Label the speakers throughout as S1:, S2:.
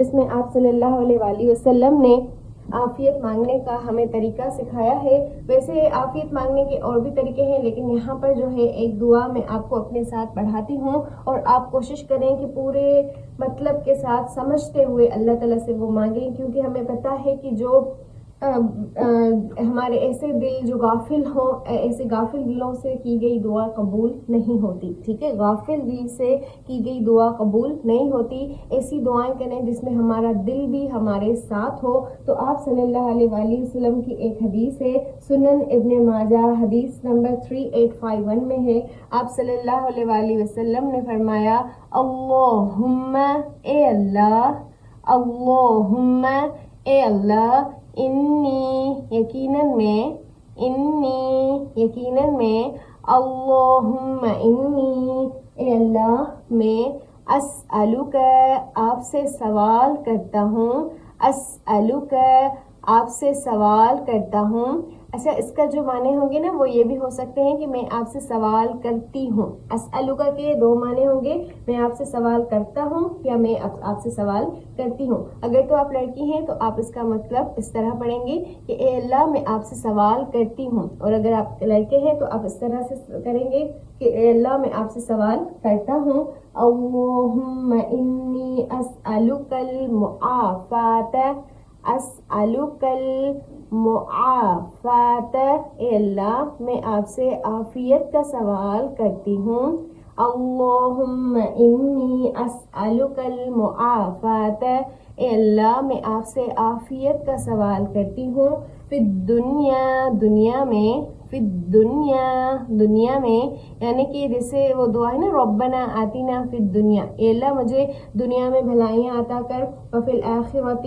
S1: اس میں آپ صلی اللہ علیہ وآلہ وسلم نے عافیت مانگنے کا ہمیں طریقہ سکھایا ہے۔ ویسے عافیت مانگنے کے اور بھی طریقے ہیں، لیکن یہاں پر جو ہے ایک دعا میں آپ کو اپنے ساتھ پڑھاتی ہوں، اور آپ کوشش کریں کہ پورے مطلب کے ساتھ سمجھتے ہوئے اللہ تعالیٰ سے وہ مانگیں، کیونکہ ہمیں پتہ ہے کہ جو ہمارے ایسے دل جو غافل ہوں، ایسے غافل دلوں سے کی گئی دعا قبول نہیں ہوتی، ٹھیک ہے، غافل دل سے کی گئی دعا قبول نہیں ہوتی۔ ایسی دعائیں کریں جس میں ہمارا دل بھی ہمارے ساتھ ہو۔ تو آپ صلی اللہ علیہ وآلہ وسلم کی ایک حدیث ہے، سنن ابن ماجہ حدیث نمبر 3851 میں ہے، آپ صلی اللہ علیہ وآلہ وسلم نے فرمایا، اللہم اے اللہ، اللہم اے اللہ، انی یقیناً میں اللہم انی اے اللہ میں اسألک آپ سے سوال کرتا ہوں، اسألک آپ سے سوال کرتا ہوں۔ اچھا، اس کا جو معنی ہوں گے نا وہ یہ بھی ہو سکتے ہیں کہ میں آپ سے سوال کرتی ہوں۔ اسألک کے دو معنی ہوں گے، میں آپ سے سوال کرتا ہوں یا میں آپ سے سوال کرتی ہوں۔ اگر تو آپ لڑکی ہیں تو آپ اس کا مطلب اس طرح پڑھیں گے کہ اے اللہ میں آپ سے سوال کرتی ہوں، اور اگر آپ لڑکے ہیں تو آپ اس طرح سے کریں گے کہ اے اللہ میں آپ سے سوال کرتا ہوں، اللہم انی اسألک المعافات، اسألک المعافات، اے اللہ میں آپ سے عافیت کا سوال کرتی ہوں، اللہم انی اسألک المعافات، اے اللہ میں آپ سے عافیت کا سوال کرتی ہوں، فی الدنیا دنیا میں، فی دنیا میں، یعنی کہ جیسے وہ دعا ہے نا، ربنا آتنا فی الدنیا، اے اللہ مجھے دنیا میں بھلائیاں عطا کر، وفی الآخرۃ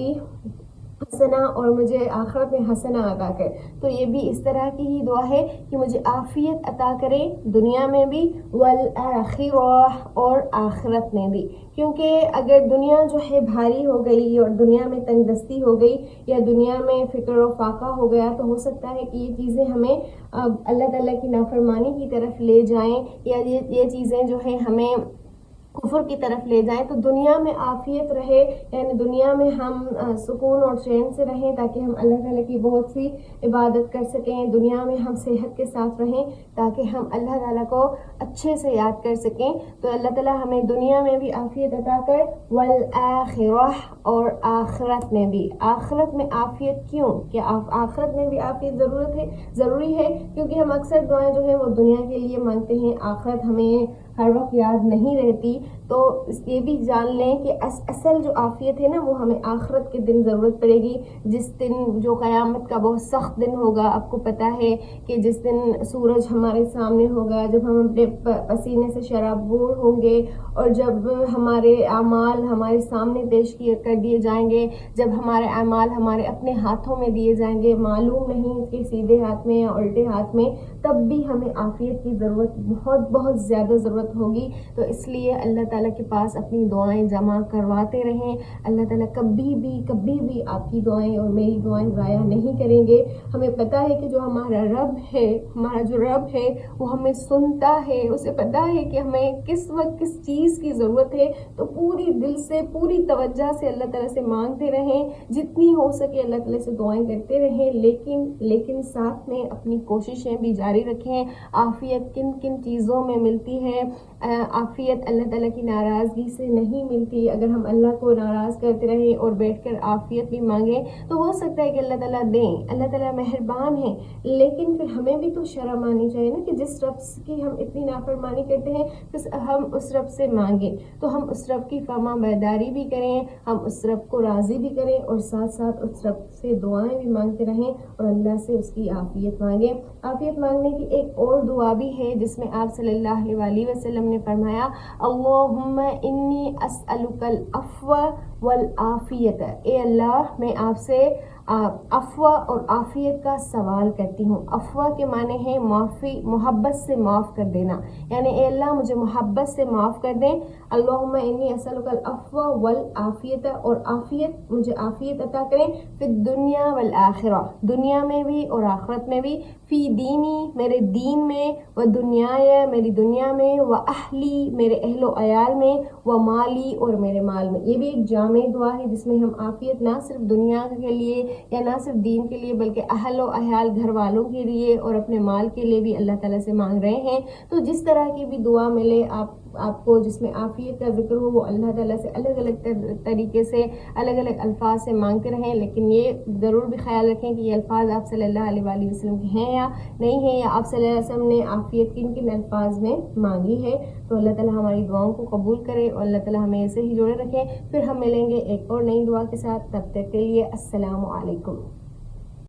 S1: حسنہ، اور مجھے آخرت میں حسنہ عطا کر۔ تو یہ بھی اس طرح کی ہی دعا ہے کہ مجھے عافیت عطا کرے دنیا میں بھی، والآخرہ اور آخرت میں بھی، کیونکہ اگر دنیا جو ہے بھاری ہو گئی اور دنیا میں تنگ دستی ہو گئی یا دنیا میں فکر و فاقہ ہو گیا تو ہو سکتا ہے کہ یہ چیزیں ہمیں اللہ تعالیٰ کی نافرمانی کی طرف لے جائیں، یا یہ چیزیں جو ہے ہمیں کفر کی طرف لے جائیں۔ تو دنیا میں عافیت رہے، یعنی دنیا میں ہم سکون اور چین سے رہیں تاکہ ہم اللہ تعالیٰ کی بہت سی عبادت کر سکیں، دنیا میں ہم صحت کے ساتھ رہیں تاکہ ہم اللہ تعالیٰ کو اچھے سے یاد کر سکیں۔ تو اللہ تعالیٰ ہمیں دنیا میں بھی عافیت عطا کر، والآخرہ اور آخرت میں بھی۔ آخرت میں عافیت کیوں؟ کہ آخرت میں بھی عافیت ضروری ہے کیونکہ ہم اکثر دعائیں جو ہے وہ دنیا کے لیے مانگتے ہیں، آخرت ہمیں ہر وقت یاد نہیں رہتی۔ تو یہ بھی جان لیں کہ اصل جو عافیت ہے نا وہ ہمیں آخرت کے دن ضرورت پڑے گی، جس دن جو قیامت کا بہت سخت دن ہوگا۔ آپ کو پتہ ہے کہ جس دن سورج ہمارے سامنے ہوگا، جب ہم اپنے پسینے سے شرابور ہوں گے، اور جب ہمارے اعمال ہمارے سامنے پیش کر دیے جائیں گے، جب ہمارے اعمال ہمارے اپنے ہاتھوں میں دیے جائیں گے، معلوم نہیں کہ سیدھے ہاتھ میں یا الٹے ہاتھ میں، تب بھی ہمیں عافیت کی ضرورت بہت زیادہ ضرورت ہوگی۔ تو اس لیے اللہ تعالیٰ کے پاس اپنی دعائیں جمع کرواتے رہیں۔ اللہ تعالیٰ کبھی بھی آپ کی دعائیں اور میری دعائیں ضائع نہیں کریں گے۔ ہمیں پتہ ہے کہ جو ہمارا رب ہے وہ ہمیں سنتا ہے، اسے پتہ ہے کہ ہمیں کس وقت کس چیز کی ضرورت ہے۔ تو پوری دل سے پوری توجہ سے اللہ تعالیٰ سے مانگتے رہیں، جتنی ہو سکے اللہ تعالیٰ سے دعائیں کرتے رہیں، لیکن ساتھ میں اپنی کوششیں بھی جاری رکھیں۔ عافیت کن کن چیزوں میں ملتی ہے؟ عافیت اللہ تعالیٰ کی ناراضگی سے نہیں ملتی۔ اگر ہم اللہ کو ناراض کرتے رہیں اور بیٹھ کر عافیت بھی مانگیں تو ہو سکتا ہے کہ اللہ تعالیٰ دیں، اللہ تعالیٰ مہربان ہیں، لیکن پھر ہمیں بھی تو شرم آنی چاہیے نا کہ جس رب کی ہم اتنی نافرمانی کرتے ہیں ہم اس رب سے مانگیں، تو ہم اس رب کی فرما برداری بھی کریں، ہم اس رب کو راضی بھی کریں، اور ساتھ ساتھ اس رب سے دعائیں بھی مانگتے رہیں اور اللہ سے اس کی عافیت مانگیں۔ عافیت مانگنے کی ایک اور دعا بھی ہے جس میں آپ صلی اللہ علیہ وسلم نے فرمایا، اللہم انی اسألک العفو والعافیت، اے اللہ میں آپ سے عفو اور عافیت کا سوال کرتی ہوں۔ عفو کے معنی ہے معافی، محبت سے معاف کر دینا، یعنی اے اللہ مجھے محبت سے معاف کر دیں۔ اللہم انی اسألک العفو والعافیت، اور عافیت، مجھے عافیت عطا کریں، فی الدنیا والآخرہ، دنیا میں بھی اور آخرت میں بھی، فی دینی میرے دین میں، و دنیائے میری دنیا میں، و اہلی میرے اہل و عیال میں، و مالی اور میرے مال میں۔ یہ بھی ایک جامع جامع دعا ہے جس میں ہم عافیت نہ صرف دنیا کے لیے یا نہ صرف دین کے لیے بلکہ اہل و عیال گھر والوں کے لیے اور اپنے مال کے لیے بھی اللہ تعالیٰ سے مانگ رہے ہیں. تو جس طرح کی بھی دعا ملے آپ کو جس میں عافیت کا ذکر ہو وہ اللہ تعالیٰ سے الگ الگ طریقے سے الگ الگ الفاظ سے مانگتے رہیں, لیکن یہ ضرور بھی خیال رکھیں کہ یہ الفاظ آپ صلی اللہ علیہ وآلہ وسلم کے ہیں یا نہیں ہیں, یا آپ صلی اللہ علیہ وسلم نے عافیت کن کن الفاظ میں مانگی ہے. تو اللہ تعالیٰ ہماری دعاؤں کو قبول کرے اور اللہ تعالیٰ ہمیں ایسے ہی جوڑے رکھیں. پھر ہم ملیں گے ایک اور نئی دعا کے ساتھ, تب تک کے لیے السلام علیکم.